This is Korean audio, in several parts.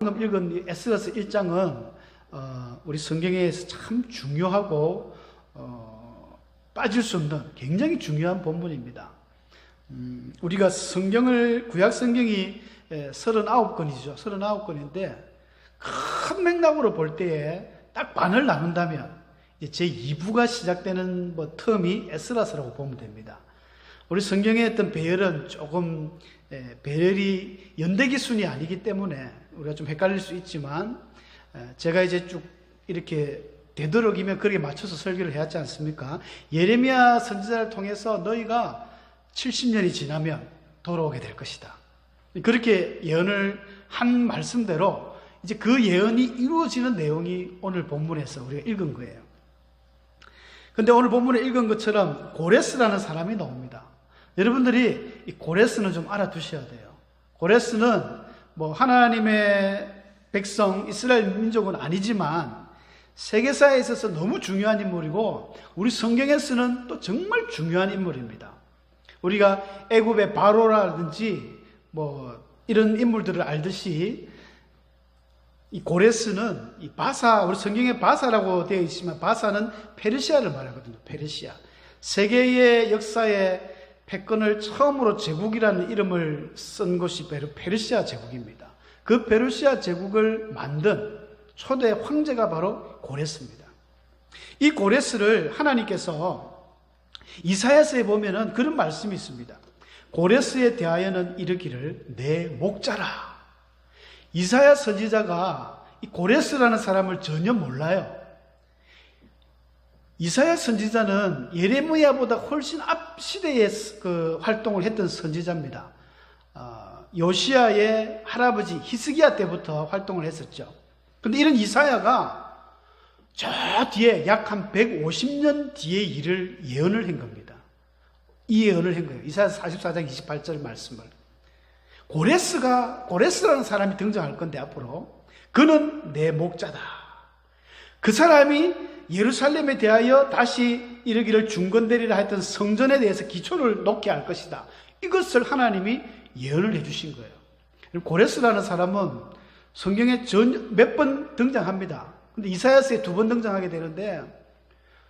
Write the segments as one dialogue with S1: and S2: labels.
S1: 방금 읽은 에스더서 1장은 우리 성경에서 참 중요하고 빠질 수 없는 굉장히 중요한 본문입니다. 우리가 구약 성경이 39권이죠. 39권인데 큰 맥락으로 볼 때에 딱 반을 나눈다면 제 2부가 시작되는 텀이 에스라서라고 보면 됩니다. 우리 성경의 어떤 배열은 조금 배열이 연대기순이 아니기 때문에 우리가 좀 헷갈릴 수 있지만, 제가 이제 쭉 이렇게 되도록이면 그렇게 맞춰서 설교를 해왔지 않습니까? 예레미야 선지자를 통해서 너희가 70년이 지나면 돌아오게 될 것이다. 그렇게 예언을 한 말씀대로 이제 그 예언이 이루어지는 내용이 오늘 본문에서 우리가 읽은 거예요. 근데 오늘 본문에 읽은 것처럼 고레스라는 사람이 나옵니다. 여러분들이 이 고레스는 좀 알아두셔야 돼요. 고레스는 하나님의 백성 이스라엘 민족은 아니지만 세계사에 있어서 너무 중요한 인물이고 우리 성경에서는 또 정말 중요한 인물입니다. 우리가 애굽의 바로라든지 이런 인물들을 알듯이 이 고레스는 이 바사, 우리 성경에 바사라고 되어 있지만 바사는 페르시아를 말하거든요. 페르시아. 세계의 역사에 패권을 처음으로 제국이라는 이름을 쓴 곳이 페르시아 제국입니다. 그 페르시아 제국을 만든 초대 황제가 바로 고레스입니다. 이 고레스를 하나님께서 이사야서에 보면은 그런 말씀이 있습니다. 고레스에 대하여는 이르기를 내 목자라. 이사야 선지자가 이 고레스라는 사람을 전혀 몰라요. 이사야 선지자는 예레미야보다 훨씬 앞 시대에 활동을 했던 선지자입니다. 요시야의 할아버지 히스기야 때부터 활동을 했었죠. 그런데 이런 이사야가 저 뒤에 약 한 150년 뒤의 일을 예언을 한 겁니다. 이 예언을 한 거예요. 이사야 44장 28절 말씀을. 고레스라는 사람이 등장할 건데 앞으로 그는 내 목자다. 그 사람이 예루살렘에 대하여 다시 이르기를 중건되리라 했던 성전에 대해서 기초를 놓게 할 것이다. 이것을 하나님이 예언을 해주신 거예요. 고레스라는 사람은 성경에 몇 번 등장합니다. 근데 이사야서에 2번 등장하게 되는데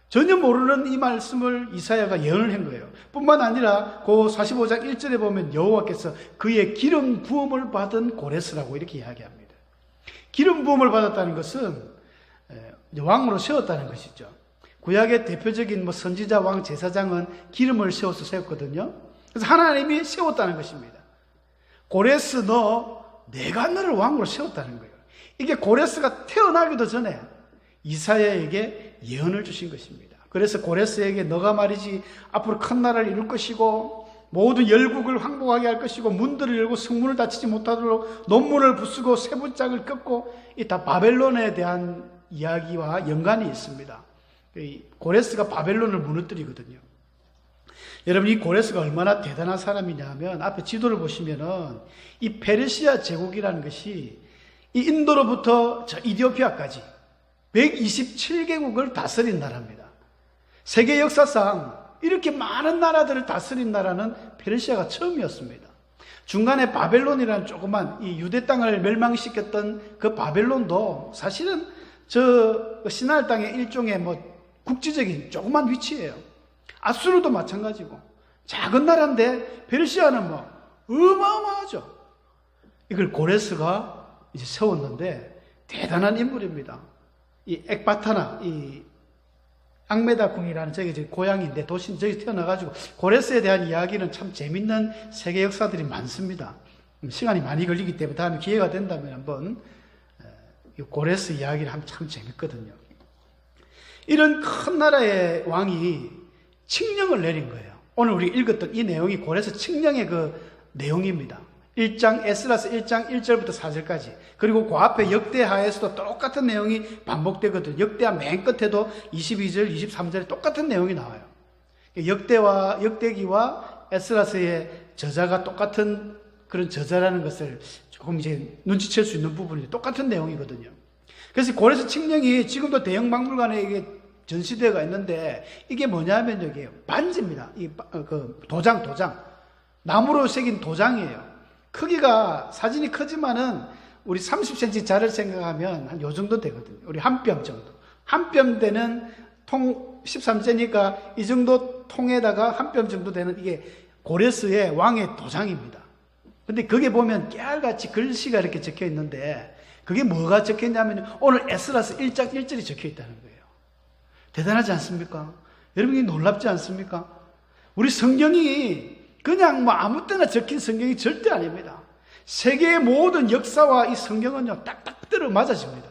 S1: 전혀 모르는 이 말씀을 이사야가 예언을 한 거예요. 뿐만 아니라 그 45장 1절에 보면 여호와께서 그의 기름 부음을 받은 고레스라고 이렇게 이야기합니다. 기름 부음을 받았다는 것은 왕으로 세웠다는 것이죠. 구약의 대표적인 선지자, 왕, 제사장은 기름을 세워서 세웠거든요. 그래서 하나님이 세웠다는 것입니다. 고레스 내가 너를 왕으로 세웠다는 거예요. 이게 고레스가 태어나기도 전에 이사야에게 예언을 주신 것입니다. 그래서 고레스에게 너가 말이지 앞으로 큰 나라를 이룰 것이고 모든 열국을 황복하게 할 것이고 문들을 열고 성문을 닫히지 못하도록 논문을 부수고 세부장을 꺾고 이 다 바벨론에 대한 이야기와 연관이 있습니다. 고레스가 바벨론을 무너뜨리거든요. 여러분, 이 고레스가 얼마나 대단한 사람이냐 하면 앞에 지도를 보시면은 이 페르시아 제국이라는 것이 이 인도로부터 저 이디오피아까지 127개국을 다스린 나라입니다. 세계 역사상 이렇게 많은 나라들을 다스린 나라는 페르시아가 처음이었습니다. 중간에 바벨론이라는 조그만 이 유대 땅을 멸망시켰던 그 바벨론도 사실은 저 시나이 땅의 일종의 국지적인 조그만 위치예요. 아수르도 마찬가지고 작은 나라인데 페르시아는 어마어마하죠. 이걸 고레스가 이제 세웠는데 대단한 인물입니다. 이 엑바타나 이 앙메다 궁이라는 저기 고향인데 도시 저기 태어나가지고 고레스에 대한 이야기는 참 재밌는 세계 역사들이 많습니다. 시간이 많이 걸리기 때문에 다음에 기회가 된다면 한번 고레스 이야기를 하면 참 재밌거든요. 이런 큰 나라의 왕이 칙령을 내린 거예요. 오늘 우리 읽었던 이 내용이 고레스 칙령의 그 내용입니다. 에스라서 1장 1절부터 4절까지. 그리고 그 앞에 역대하에서도 똑같은 내용이 반복되거든요. 역대하 맨 끝에도 22절, 23절에 똑같은 내용이 나와요. 역대기와 에스라서의 저자가 똑같은 그런 저자라는 것을 조금 이제 눈치챌 수 있는 부분이 똑같은 내용이거든요. 그래서 고레스 칙령이 지금도 대형 박물관에 이게 전시대가 있는데 이게 뭐냐면 여기 반지입니다. 도장. 나무로 새긴 도장이에요. 크기가 사진이 크지만은 우리 30cm 자를 생각하면 한 요 정도 되거든요. 우리 한 뼘 정도. 한 뼘 되는 통 13cm니까 이 정도 통에다가 한 뼘 정도 되는 이게 고레스의 왕의 도장입니다. 근데 거기에 보면 깨알같이 글씨가 이렇게 적혀 있는데 그게 뭐가 적혀 있냐면 오늘 에스라서 1장 1절이 적혀 있다는 거예요. 대단하지 않습니까? 여러분이 놀랍지 않습니까? 우리 성경이 그냥 뭐 아무 때나 적힌 성경이 절대 아닙니다. 세계의 모든 역사와 이 성경은요 딱딱 들어 맞아집니다.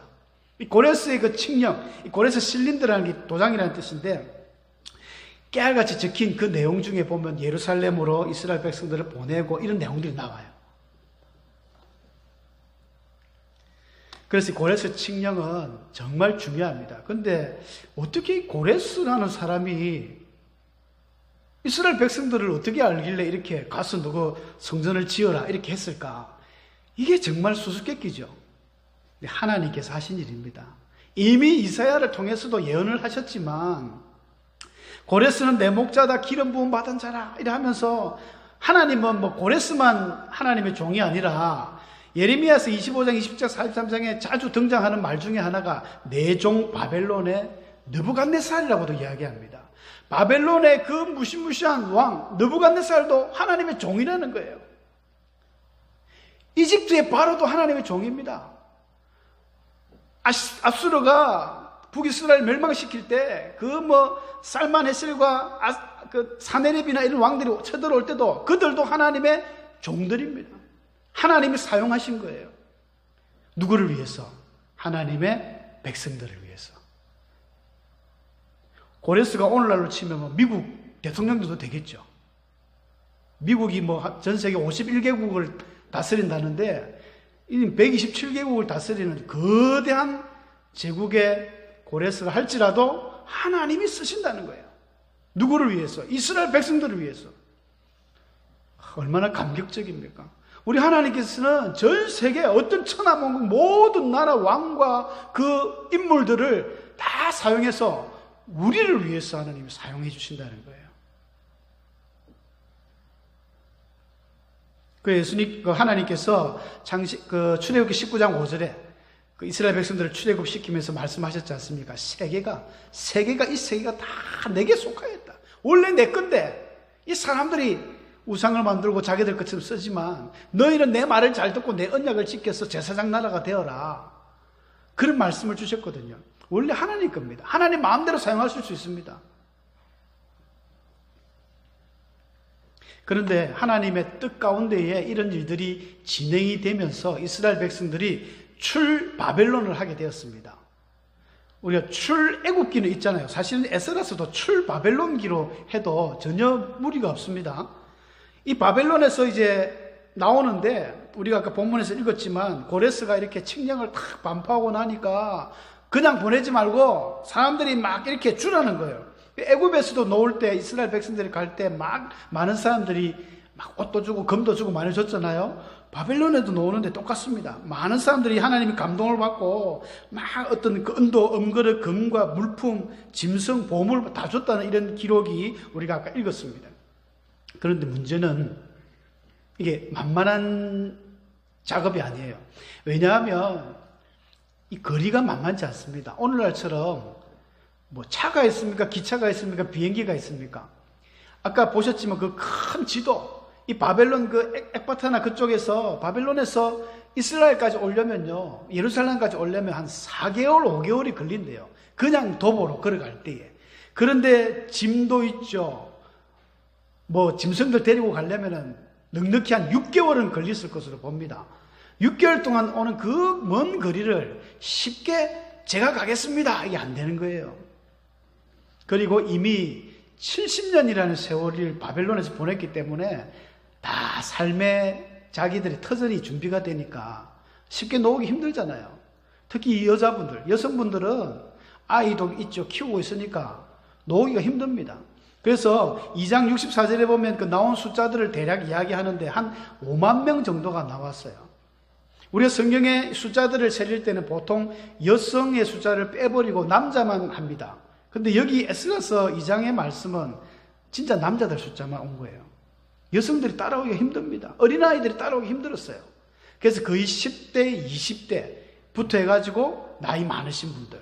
S1: 이 고레스의 그 칙령, 이 고레스 실린드라는 게 도장이라는 뜻인데 깨알같이 적힌 그 내용 중에 보면 예루살렘으로 이스라엘 백성들을 보내고 이런 내용들이 나와요. 그래서 고레스 칙령은 정말 중요합니다. 그런데 어떻게 고레스라는 사람이 이스라엘 백성들을 어떻게 알길래 이렇게 가서 누구 성전을 지어라 이렇게 했을까? 이게 정말 수수께끼죠. 하나님께서 하신 일입니다. 이미 이사야를 통해서도 예언을 하셨지만 고레스는 내 목자다 기름 부음 받은 자라 이래 하면서 하나님은 뭐 고레스만 하나님의 종이 아니라 예레미야서 25장, 20장, 43장에 자주 등장하는 말 중에 하나가 내 종 바벨론의 느부갓네살이라고도 이야기합니다. 바벨론의 그 무시무시한 왕 느부갓네살도 하나님의 종이라는 거예요. 이집트의 바로도 하나님의 종입니다. 아수르가 북이스라엘 멸망시킬 때 그 뭐 살만헤셀과 그 사네립이나 이런 왕들이 쳐들어올 때도 그들도 하나님의 종들입니다. 하나님이 사용하신 거예요. 누구를 위해서? 하나님의 백성들을 위해서. 고레스가 오늘날로 치면 뭐 미국 대통령도 되겠죠. 미국이 뭐 전 세계 51개국을 다스린다는데 127개국을 다스리는 거대한 제국의 고레스가 할지라도 하나님이 쓰신다는 거예요. 누구를 위해서? 이스라엘 백성들을 위해서. 얼마나 감격적입니까? 우리 하나님께서는 전 세계 어떤 천하만국 모든 나라 왕과 그 인물들을 다 사용해서 우리를 위해서 하나님이 사용해 주신다는 거예요. 그 예수님, 그 하나님께서 출애굽기 19장 5절에 그 이스라엘 백성들을 출애굽시키면서 말씀하셨지 않습니까? 세계가 다 내게 속하였다. 원래 내 건데 이 사람들이 우상을 만들고 자기들 것처럼 쓰지만 너희는 내 말을 잘 듣고 내 언약을 지켜서 제사장 나라가 되어라. 그런 말씀을 주셨거든요. 원래 하나님 겁니다. 하나님 마음대로 사용하실 수 있습니다. 그런데 하나님의 뜻 가운데에 이런 일들이 진행이 되면서 이스라엘 백성들이 출바벨론을 하게 되었습니다. 우리가 출애굽기는 있잖아요. 사실은 에스라서도 출바벨론기로 해도 전혀 무리가 없습니다. 이 바벨론에서 이제 나오는데 우리가 아까 본문에서 읽었지만 고레스가 이렇게 칙령을 탁 반포하고 나니까 그냥 보내지 말고 사람들이 막 이렇게 주라는 거예요. 애굽에서도 놓을 때 이스라엘 백성들이 갈 때 막 많은 사람들이 막 옷도 주고 금도 주고 많이 줬잖아요. 바벨론에도 놓는데 똑같습니다. 많은 사람들이 하나님이 감동을 받고 막 어떤 그 은도, 음그릇, 금과 물품, 짐승, 보물 다 줬다는 이런 기록이 우리가 아까 읽었습니다. 그런데 문제는 이게 만만한 작업이 아니에요. 왜냐하면 이 거리가 만만치 않습니다. 오늘날처럼 뭐 차가 있습니까? 기차가 있습니까? 비행기가 있습니까? 아까 보셨지만 그 큰 지도, 이 바벨론 그 액바타나 그쪽에서 바벨론에서 이스라엘까지 오려면요, 예루살렘까지 오려면 한 4개월, 5개월이 걸린대요. 그냥 도보로 걸어갈 때에. 그런데 짐도 있죠. 뭐 짐승들 데리고 가려면은 넉넉히 한 6개월은 걸렸을 것으로 봅니다. 6개월 동안 오는 그 먼 거리를 쉽게 제가 가겠습니다. 이게 안 되는 거예요. 그리고 이미 70년이라는 세월을 바벨론에서 보냈기 때문에 다 삶의 자기들의 터전이 준비가 되니까 쉽게 놓기 힘들잖아요. 특히 이 여자분들, 여성분들은 아이도 있죠. 키우고 있으니까 놓기가 힘듭니다. 그래서 2장 64절에 보면 그 나온 숫자들을 대략 이야기하는데 한 5만 명 정도가 나왔어요. 우리가 성경의 숫자들을 세릴 때는 보통 여성의 숫자를 빼버리고 남자만 합니다. 근데 여기 에스라서 2장의 말씀은 진짜 남자들 숫자만 온 거예요. 여성들이 따라오기가 힘듭니다. 어린아이들이 따라오기 힘들었어요. 그래서 거의 10대, 20대부터 해가지고 나이 많으신 분들,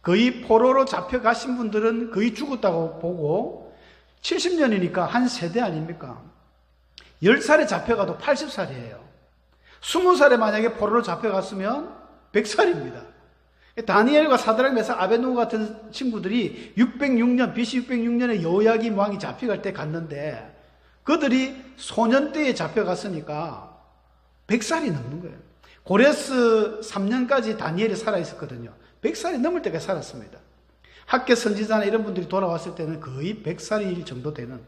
S1: 거의 포로로 잡혀가신 분들은 거의 죽었다고 보고 70년이니까 한 세대 아닙니까? 10살에 잡혀가도 80살이에요. 20살에 만약에 포로로 잡혀갔으면 100살입니다. 다니엘과 사드락 메삭 아베노고 같은 친구들이 606년, BC 606년에 여호야김 왕이 잡혀갈 때 갔는데 그들이 소년 때에 잡혀갔으니까 100살이 넘는 거예요. 고레스 3년까지 다니엘이 살아있었거든요. 100살이 넘을 때까지 살았습니다. 학계 선지자나 이런 분들이 돌아왔을 때는 거의 100살일 정도 되는.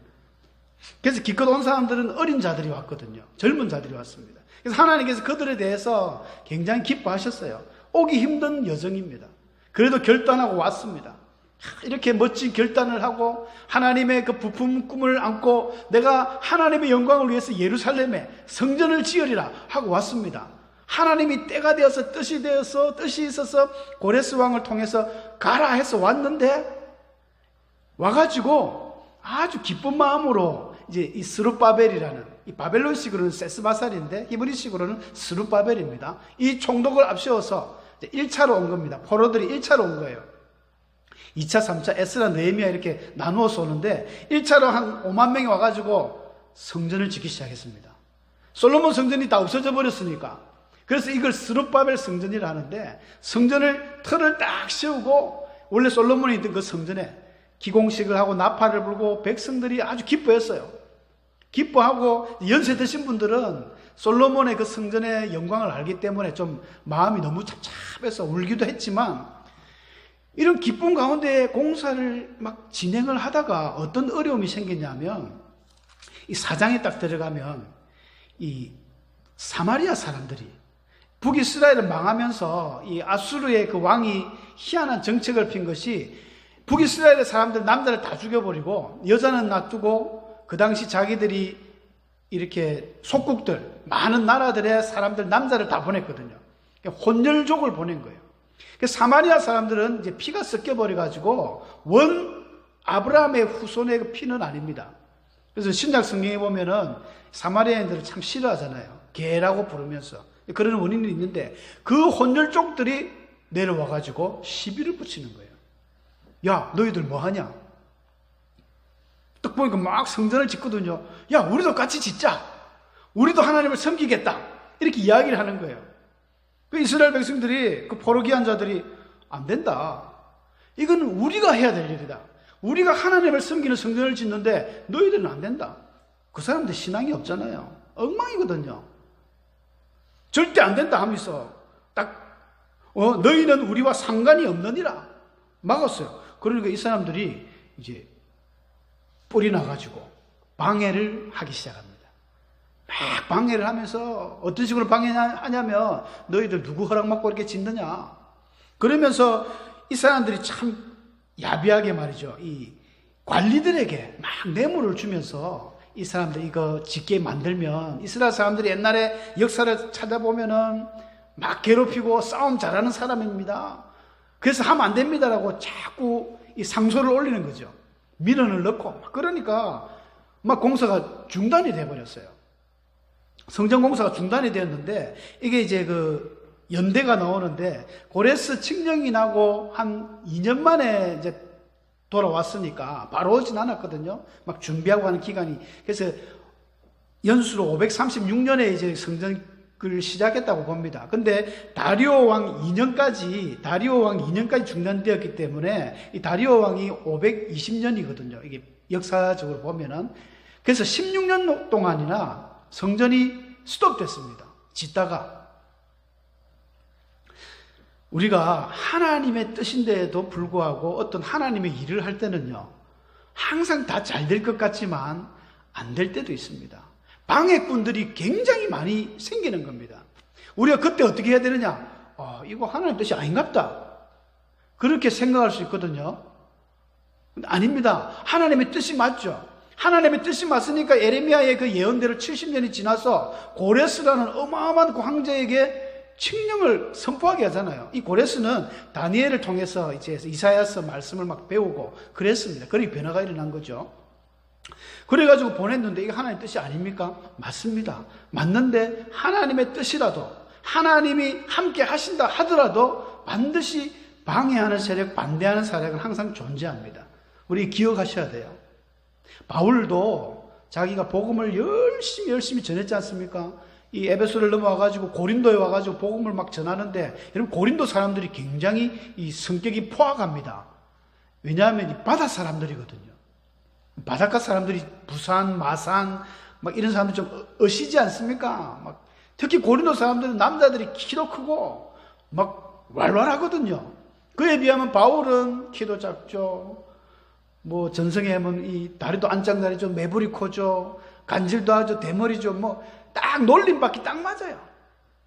S1: 그래서 기껏 온 사람들은 어린 자들이 왔거든요. 젊은 자들이 왔습니다. 그래서 하나님께서 그들에 대해서 굉장히 기뻐하셨어요. 오기 힘든 여정입니다. 그래도 결단하고 왔습니다. 이렇게 멋진 결단을 하고 하나님의 그 부품 꿈을 안고 내가 하나님의 영광을 위해서 예루살렘에 성전을 지으리라 하고 왔습니다. 하나님이 때가 되어서 뜻이 있어서 고레스 왕을 통해서 가라 해서 왔는데 와가지고 아주 기쁜 마음으로 이제 이 스룹바벨이라는 이 바벨론식으로는 세스바살인데 히브리식으로는 스룹바벨입니다. 이 총독을 앞세워서 1차로 온 겁니다. 포로들이 1차로 온 거예요. 2차, 3차, 에스라, 느헤미야 이렇게 나누어서 오는데 1차로 한 5만 명이 와가지고 성전을 짓기 시작했습니다. 솔로몬 성전이 다 없어져 버렸으니까. 그래서 이걸 스룹바벨 성전이라 하는데 성전을 틀을 딱 세우고 원래 솔로몬이 있던 그 성전에 기공식을 하고 나팔을 불고 백성들이 아주 기뻐했어요. 기뻐하고 연세 드신 분들은 솔로몬의 그 성전의 영광을 알기 때문에 좀 마음이 너무 착잡해서 울기도 했지만 이런 기쁨 가운데 공사를 막 진행을 하다가 어떤 어려움이 생겼냐면 이 사장에 딱 들어가면 이 사마리아 사람들이 북이스라엘을 망하면서 이 아수르의 그 왕이 희한한 정책을 핀 것이 북이스라엘의 사람들 남자를 다 죽여버리고 여자는 놔두고 그 당시 자기들이 이렇게 속국들 많은 나라들의 사람들 남자를 다 보냈거든요. 혼혈족을 보낸 거예요. 사마리아 사람들은 이제 피가 섞여버려가지고 원 아브라함의 후손의 그 피는 아닙니다. 그래서 신약 성경에 보면은 사마리아인들을 참 싫어하잖아요. 개라고 부르면서 그런 원인이 있는데 그 혼혈족들이 내려와가지고 시비를 붙이는 거예요. 야, 너희들 뭐 하냐? 딱 보니까 막 성전을 짓거든요. 야, 우리도 같이 짓자. 우리도 하나님을 섬기겠다. 이렇게 이야기를 하는 거예요. 그 이스라엘 백성들이, 그 포로기한 자들이 안 된다. 이건 우리가 해야 될 일이다. 우리가 하나님을 섬기는 성전을 짓는데 너희들은 안 된다. 그 사람들 신앙이 없잖아요. 엉망이거든요. 절대 안 된다 하면서 너희는 우리와 상관이 없느니라 막았어요. 그러니까 이 사람들이 이제 뿔이 나가지고 방해를 하기 시작합니다. 막 방해를 하면서 어떤 식으로 방해하냐면 너희들 누구 허락 받고 이렇게 짓느냐. 그러면서 이 사람들이 참 야비하게 말이죠. 이 관리들에게 막 뇌물을 주면서 이 사람들 이거 짓게 만들면 이스라엘 사람들이 옛날에 역사를 찾아보면은 막 괴롭히고 싸움 잘하는 사람입니다. 그래서 하면 안 됩니다라고 자꾸 이 상소를 올리는 거죠. 민원을 넣고 그러니까 막 공사가 중단이 돼 버렸어요. 성전 공사가 중단이 되었는데 이게 이제 그 연대가 나오는데 고레스 칙령이 나고 한 2년 만에 이제 돌아왔으니까 바로 오진 않았거든요. 막 준비하고 하는 기간이. 그래서 연수로 536년에 이제 성전을 시작했다고 봅니다. 근데 다리오 왕 2년까지 중단되었기 때문에 이 다리오 왕이 520년이거든요. 이게 역사적으로 보면은. 그래서 16년 동안이나 성전이 스톱됐습니다. 짓다가. 우리가 하나님의 뜻인데도 불구하고 어떤 하나님의 일을 할 때는요, 항상 다 잘 될 것 같지만 안 될 때도 있습니다. 방해꾼들이 굉장히 많이 생기는 겁니다. 우리가 그때 어떻게 해야 되느냐? 이거 하나님의 뜻이 아닌갑다. 그렇게 생각할 수 있거든요. 아닙니다. 하나님의 뜻이 맞죠. 하나님의 뜻이 맞으니까 에레미야의 그 예언대로 70년이 지나서 고레스라는 어마어마한 황제에게 칙령을 선포하게 하잖아요. 이 고레스는 다니엘을 통해서 이제 이사야서 말씀을 막 배우고 그랬습니다. 그러니 변화가 일어난 거죠. 그래가지고 보냈는데 이게 하나님의 뜻이 아닙니까? 맞습니다. 맞는데 하나님의 뜻이라도 하나님이 함께 하신다 하더라도 반드시 방해하는 세력, 반대하는 세력은 항상 존재합니다. 우리 기억하셔야 돼요. 바울도 자기가 복음을 열심히 전했지 않습니까? 이 에베소를 넘어와가지고 고린도에 와가지고 복음을 막 전하는데, 여러분 고린도 사람들이 굉장히 이 성격이 포악합니다. 왜냐하면 이 바다 사람들이거든요. 바닷가 사람들이 부산, 마산 막 이런 사람들 좀 어시지 않습니까? 막 특히 고린도 사람들은 남자들이 키도 크고 막 왈왈하거든요. 그에 비하면 바울은 키도 작죠. 뭐 전성에 하면 이 다리도 안짝다리죠, 매부리 코죠, 간질도 하죠, 대머리죠. 뭐 딱 놀림받기 딱 맞아요.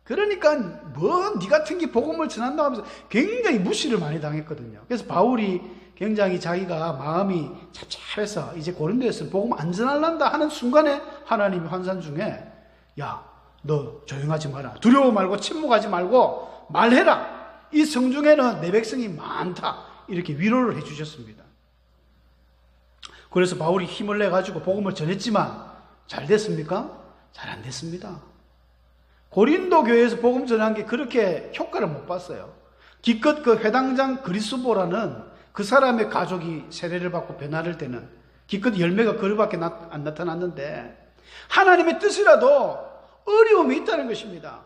S1: 그러니까 뭐 니 같은 게 복음을 전한다고 하면서 굉장히 무시를 많이 당했거든요. 그래서 바울이 굉장히 자기가 마음이 찹찹해서 이제 고린도에서 복음 안 전할란다 하는 순간에 하나님이 환상 중에 야, 너 조용하지 마라. 두려워 말고 침묵하지 말고 말해라. 이 성중에는 내 백성이 많다. 이렇게 위로를 해주셨습니다. 그래서 바울이 힘을 내가지고 복음을 전했지만 잘 됐습니까? 잘 안 됐습니다. 고린도 교회에서 복음 전한 게 그렇게 효과를 못 봤어요. 기껏 그 회당장 그리스보라는 그 사람의 가족이 세례를 받고 변화를 되는 기껏 열매가 그리밖에 안 나타났는데 하나님의 뜻이라도 어려움이 있다는 것입니다.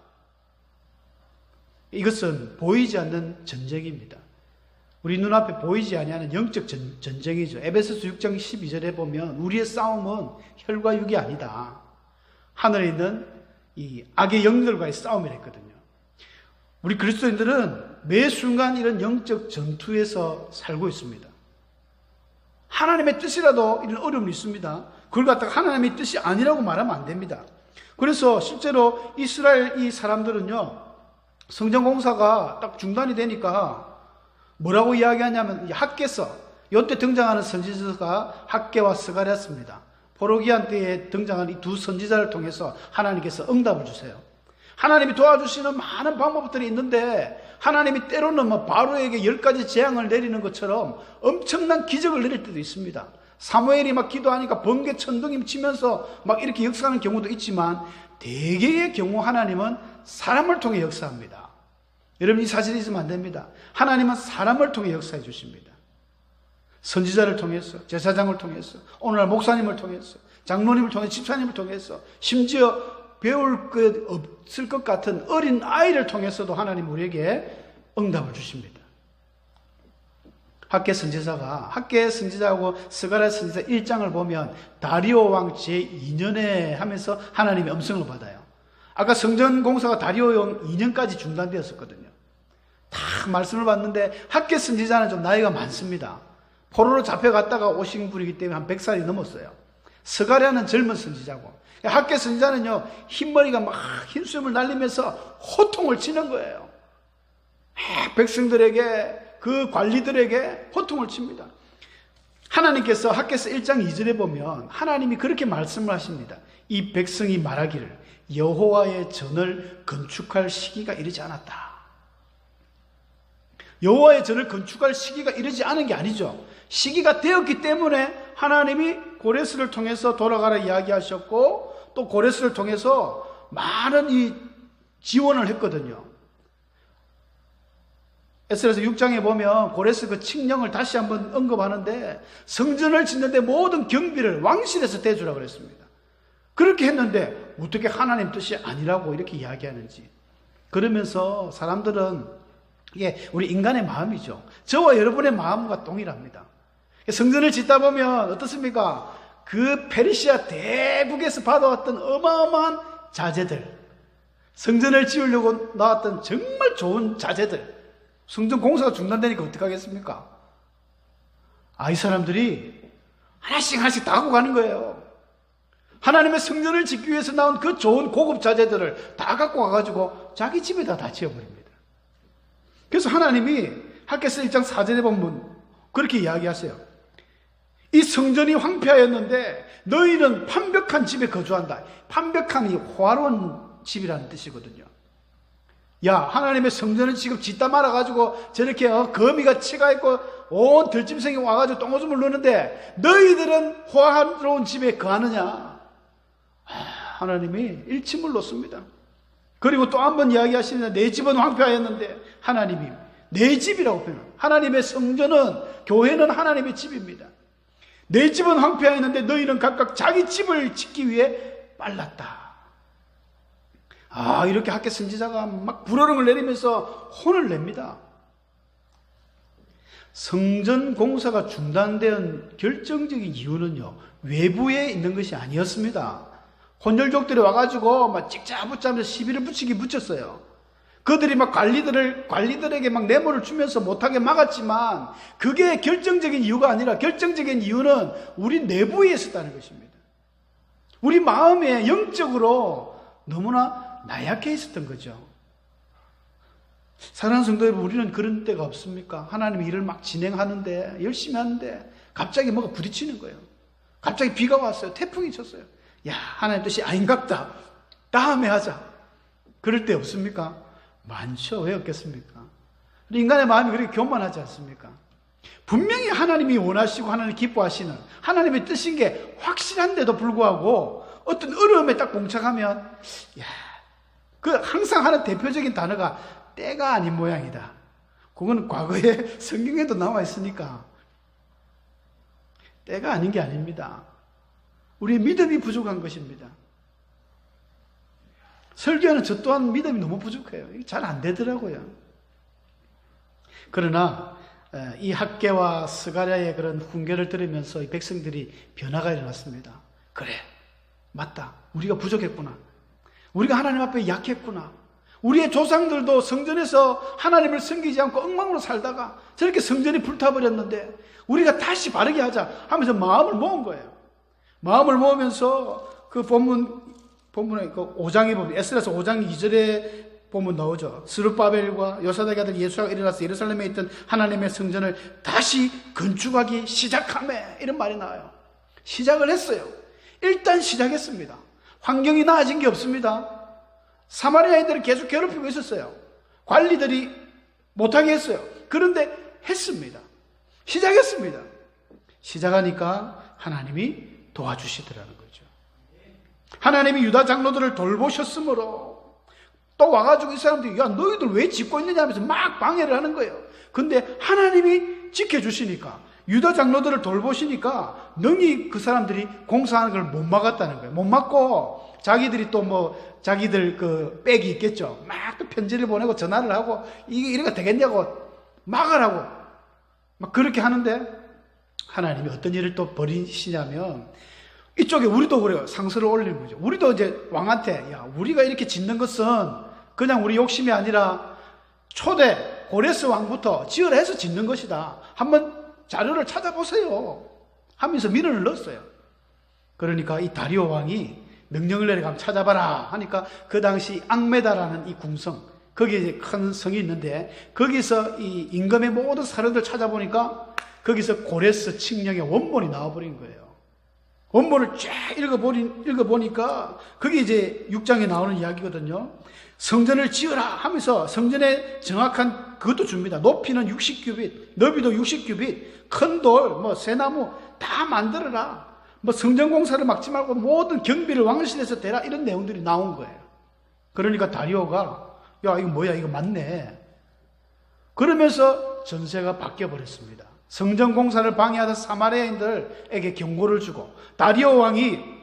S1: 이것은 보이지 않는 전쟁입니다. 우리 눈앞에 보이지 아니하는 영적 전쟁이죠. 에베소서 6장 12절에 보면 우리의 싸움은 혈과 육이 아니다. 하늘에 있는 이 악의 영들과의 싸움을 했거든요. 우리 그리스도인들은 매 순간 이런 영적 전투에서 살고 있습니다. 하나님의 뜻이라도 이런 어려움이 있습니다. 그걸 갖다가 하나님의 뜻이 아니라고 말하면 안 됩니다. 그래서 실제로 이스라엘 이 사람들은요, 성전 공사가 딱 중단이 되니까 뭐라고 이야기하냐면 학개서, 이때 등장하는 선지자가 학개와 스가랴였습니다. 포로기한 때에 등장한 이 두 선지자를 통해서 하나님께서 응답을 주세요. 하나님이 도와주시는 많은 방법들이 있는데 하나님이 때로는 뭐 바로에게 10가지 재앙을 내리는 것처럼 엄청난 기적을 내릴 때도 있습니다. 사무엘이 막 기도하니까 번개 천둥이 치면서 막 이렇게 역사하는 경우도 있지만 대개의 경우 하나님은 사람을 통해 역사합니다. 여러분 이 사실이 있으면 안 됩니다. 하나님은 사람을 통해 역사해 주십니다. 선지자를 통해서, 제사장을 통해서, 오늘날 목사님을 통해서, 장로님을 통해서, 집사님을 통해서, 심지어 배울 것 없을 것 같은 어린 아이를 통해서도 하나님 우리에게 응답을 주십니다. 학개 선지자하고 스가랴 선지자 1장을 보면 다리오 왕 제2년에 하면서 하나님의 음성을 받아요. 아까 성전 공사가 다리오 왕 2년까지 중단되었었거든요. 다 말씀을 받는데 학개 선지자는 좀 나이가 많습니다. 포로로 잡혀갔다가 오신 분이기 때문에 한 100살이 넘었어요. 스가랴는 젊은 선지자고, 학개 선지자는요 흰머리가 막 흰수염을 날리면서 호통을 치는 거예요. 백성들에게, 그 관리들에게 호통을 칩니다. 하나님께서 학개서 1장 2절에 보면 하나님이 그렇게 말씀을 하십니다. 이 백성이 말하기를 여호와의 전을 건축할 시기가 이르지 않았다. 여호와의 전을 건축할 시기가 이르지 않은 게 아니죠. 시기가 되었기 때문에 하나님이 고레스를 통해서 돌아가라 이야기하셨고 또 고레스를 통해서 많은 이 지원을 했거든요. 에스라서 6장에 보면 고레스 그 칙령을 다시 한번 언급하는데 성전을 짓는데 모든 경비를 왕실에서 대주라고 그랬습니다. 그렇게 했는데 어떻게 하나님 뜻이 아니라고 이렇게 이야기하는지. 그러면서 사람들은 이게 우리 인간의 마음이죠. 저와 여러분의 마음과 동일합니다. 성전을 짓다 보면 어떻습니까? 그 페르시아 대국에서 받아왔던 어마어마한 자재들, 성전을 지으려고 나왔던 정말 좋은 자재들, 성전 공사가 중단되니까 어떻게 하겠습니까? 이 사람들이 하나씩 다 하고 가는 거예요. 하나님의 성전을 짓기 위해서 나온 그 좋은 고급 자재들을 다 갖고 와가지고 자기 집에다 다 지어버립니다. 그래서 하나님이 학개서 1장 4절에 보면 그렇게 이야기하세요. 이 성전이 황폐하였는데 너희는 판벽한 집에 거주한다. 판벽함이 호화로운 집이라는 뜻이거든요. 야, 하나님의 성전을 지금 짓다 말아가지고 저렇게 거미가 치가 있고 온 들짐승이 와가지고 똥오줌을 누는데 너희들은 호화로운 집에 거하느냐? 하나님이 일침을 놓습니다. 그리고 또 한 번 이야기하시는데 내 집은 황폐하였는데 하나님이 내 집이라고 표현합니다. 하나님의 성전은, 교회는 하나님의 집입니다. 내 집은 황폐하였는데 너희는 각각 자기 집을 짓기 위해 빨랐다. 이렇게 학계 선지자가 막 불호령을 내리면서 혼을 냅니다. 성전 공사가 중단된 결정적인 이유는요, 외부에 있는 것이 아니었습니다. 혼혈족들이 와가지고 막 찍자붙자면서 시비를 붙였어요. 그들이 막 관리들에게 막 뇌물을 주면서 못하게 막았지만 그게 결정적인 이유가 아니라 결정적인 이유는 우리 내부에 있었다는 것입니다. 우리 마음에 영적으로 너무나 나약해 있었던 거죠. 사랑하는 성도 여러분, 우리는 그런 때가 없습니까? 하나님이 일을 막 진행하는데, 열심히 하는데 갑자기 뭐가 부딪히는 거예요. 갑자기 비가 왔어요. 태풍이 쳤어요. 야, 하나님 뜻이 아닌갑다. 다음에 하자. 그럴 때 없습니까? 많죠. 왜 없겠습니까? 인간의 마음이 그렇게 교만하지 않습니까? 분명히 하나님이 원하시고 하나님 기뻐하시는 하나님의 뜻인 게 확실한데도 불구하고 어떤 어려움에 딱 봉착하면, 야, 그 항상 하는 대표적인 단어가 때가 아닌 모양이다. 그건 과거에 성경에도 나와 있으니까 때가 아닌 게 아닙니다. 우리의 믿음이 부족한 것입니다. 설교하는 저 또한 믿음이 너무 부족해요. 잘 안 되더라고요. 그러나 이 학개와 스가랴의 그런 훈계를 들으면서 이 백성들이 변화가 일어났습니다. 그래, 맞다. 우리가 부족했구나. 우리가 하나님 앞에 약했구나. 우리의 조상들도 성전에서 하나님을 섬기지 않고 엉망으로 살다가 저렇게 성전이 불타버렸는데 우리가 다시 바르게 하자 하면서 마음을 모은 거예요. 마음을 모으면서 그 본문에 그 5장에 보면 에스라서 5장 2절에 보면 나오죠. 스룹바벨과 요사닥의 아들 예수아가 일어나서 예루살렘에 있던 하나님의 성전을 다시 건축하기 시작하매, 이런 말이 나와요. 시작을 했어요. 일단 시작했습니다. 환경이 나아진 게 없습니다. 사마리아인들을 계속 괴롭히고 있었어요. 관리들이 못하게 했어요. 그런데 했습니다. 시작했습니다. 시작하니까 하나님이 도와주시더라는 거죠. 하나님이 유다 장로들을 돌보셨으므로 또 와가지고 이 사람들이, 야, 너희들 왜 짓고 있느냐 하면서 막 방해를 하는 거예요. 근데 하나님이 지켜주시니까, 유다 장로들을 돌보시니까 능히 그 사람들이 공사하는 걸 못 막았다는 거예요. 못 막고 자기들이 또 뭐 자기들 그 백이 있겠죠. 막 또 편지를 보내고 전화를 하고 이게 이래가 되겠냐고 막으라고 막 그렇게 하는데 하나님이 어떤 일을 또 벌이시냐면, 이쪽에 우리도 그래요. 상서를 올리는 거죠. 우리도 이제 왕한테, 야, 우리가 이렇게 짓는 것은 그냥 우리 욕심이 아니라 초대 고레스 왕부터 지으라 해서 짓는 것이다. 한번 자료를 찾아보세요 하면서 민원을 넣었어요. 그러니까 이 다리오 왕이 명령을 내려가 찾아봐라 하니까 그 당시 앙메다라는 이 궁성, 거기에 이제 큰 성이 있는데 거기서 이 임금의 모든 사료들 찾아보니까 거기서 고레스 칙령의 원본이 나와버린 거예요. 원본을 쫙 읽어보니까 그게 이제 6장에 나오는 이야기거든요. 성전을 지으라 하면서 성전에 정확한 그것도 줍니다. 높이는 60규빗, 너비도 60규빗, 큰 돌, 뭐 새나무 다 만들어라. 뭐 성전 공사를 막지 말고 모든 경비를 왕실에서 대라, 이런 내용들이 나온 거예요. 그러니까 다리오가, 야, 이거 뭐야, 이거 맞네. 그러면서 전세가 바뀌어 버렸습니다. 성전 공사를 방해하던 사마리아인들에게 경고를 주고, 다리오 왕이,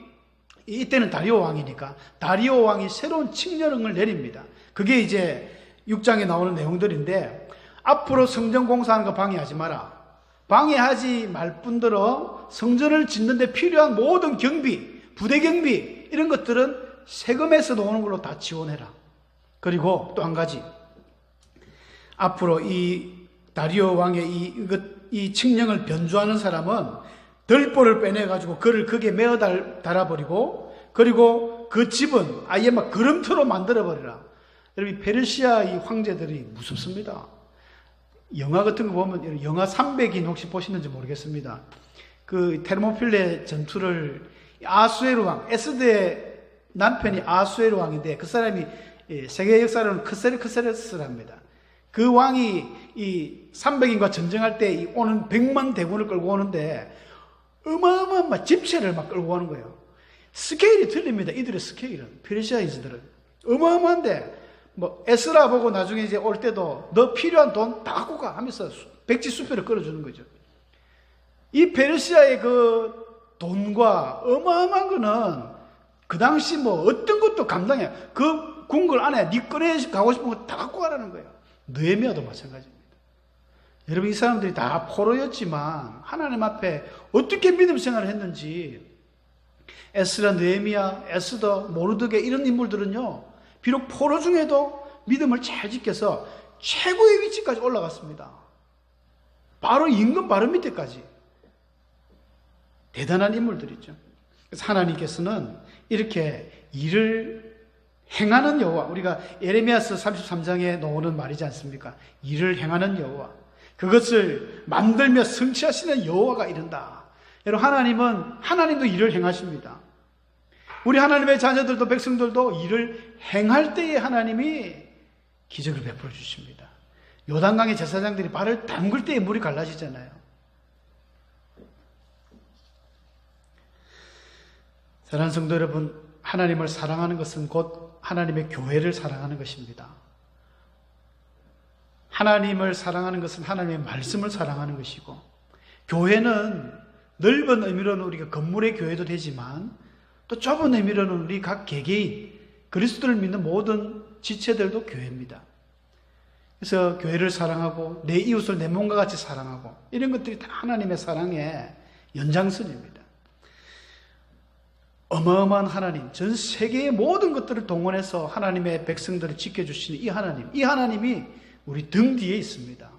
S1: 이때는 다리오 왕이니까 다리오 왕이 새로운 칙령을 내립니다. 그게 이제 6장에 나오는 내용들인데, 앞으로 성전 공사하는 거 방해하지 마라. 방해하지 말 뿐더러 성전을 짓는 데 필요한 모든 경비, 부대 경비 이런 것들은 세금에서 나오는 걸로 다 지원해라. 그리고 또 한 가지, 앞으로 이 다리오 왕의 이 칙령을 변조하는 사람은 덜보를 빼내가지고 그를 거기에 메어 달아버리고, 그리고 그 집은 아예 막 거름터로 만들어버리라. 여러분, 페르시아 이 황제들이 무섭습니다. 영화 같은 거 보면, 영화 300인 혹시 보시는지 모르겠습니다. 그 테르모필레 전투를 아수에르 왕, 에스드의 남편이 아수에르 왕인데 그 사람이 세계 역사로는 크세르스랍니다. 그 왕이 이 300인과 전쟁할 때 이 오는 100만 대군을 끌고 오는데 어마어마한 막 집체를 막 끌고 오는 거예요. 스케일이 틀립니다. 이들의 스케일은. 페르시아인들은. 어마어마한데 뭐 에스라 보고 나중에 이제 올 때도 너 필요한 돈 다 갖고 가 하면서 백지 수표를 끌어주는 거죠. 이 페르시아의 그 돈과 어마어마한 거는 그 당시 뭐 어떤 것도 감당해. 그 궁궐 안에 네 꺼내 가고 싶은 거 다 갖고 가라는 거예요. 느헤미야도 마찬가지입니다. 여러분 이 사람들이 다 포로였지만 하나님 앞에 어떻게 믿음 생활을 했는지 에스라, 느헤미야, 에스더, 모르드게 이런 인물들은요 비록 포로 중에도 믿음을 잘 지켜서 최고의 위치까지 올라갔습니다. 바로 임금 바로 밑에까지. 대단한 인물들이죠. 그래서 하나님께서는 이렇게 일을 행하는 여호와, 우리가 예레미야서 33장에 나오는 말이지 않습니까? 일을 행하는 여호와, 그것을 만들며 성취하시는 여호와가 이른다. 여러분 하나님도 일을 행하십니다. 우리 하나님의 자녀들도 백성들도 일을 행할 때에 하나님이 기적을 베풀어 주십니다. 요단강의 제사장들이 발을 담글 때에 물이 갈라지잖아요. 사랑하는 성도 여러분, 하나님을 사랑하는 것은 곧 하나님의 교회를 사랑하는 것입니다. 하나님을 사랑하는 것은 하나님의 말씀을 사랑하는 것이고, 교회는 넓은 의미로는 우리가 건물의 교회도 되지만 또 좁은 의미로는 우리 각 개개인 그리스도를 믿는 모든 지체들도 교회입니다. 그래서 교회를 사랑하고 내 이웃을 내 몸과 같이 사랑하고 이런 것들이 다 하나님의 사랑의 연장선입니다. 어마어마한 하나님, 전 세계의 모든 것들을 동원해서 하나님의 백성들을 지켜주시는 이 하나님이 우리 등 뒤에 있습니다.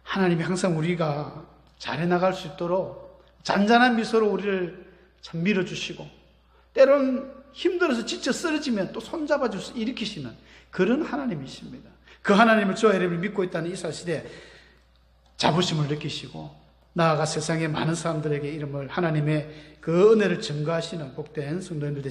S1: 하나님이 항상 우리가 잘해 나갈 수 있도록 잔잔한 미소로 우리를 참 밀어주시고, 때로는 힘들어서 지쳐 쓰러지면 또 손잡아줘서 일으키시는 그런 하나님이십니다. 그 하나님을 저와 여러분이 믿고 있다는 이 사실에 자부심을 느끼시고, 나아가 세상의 많은 사람들에게 이름을 하나님의 그 은혜를 증거하시는 복된 성도님들 되시기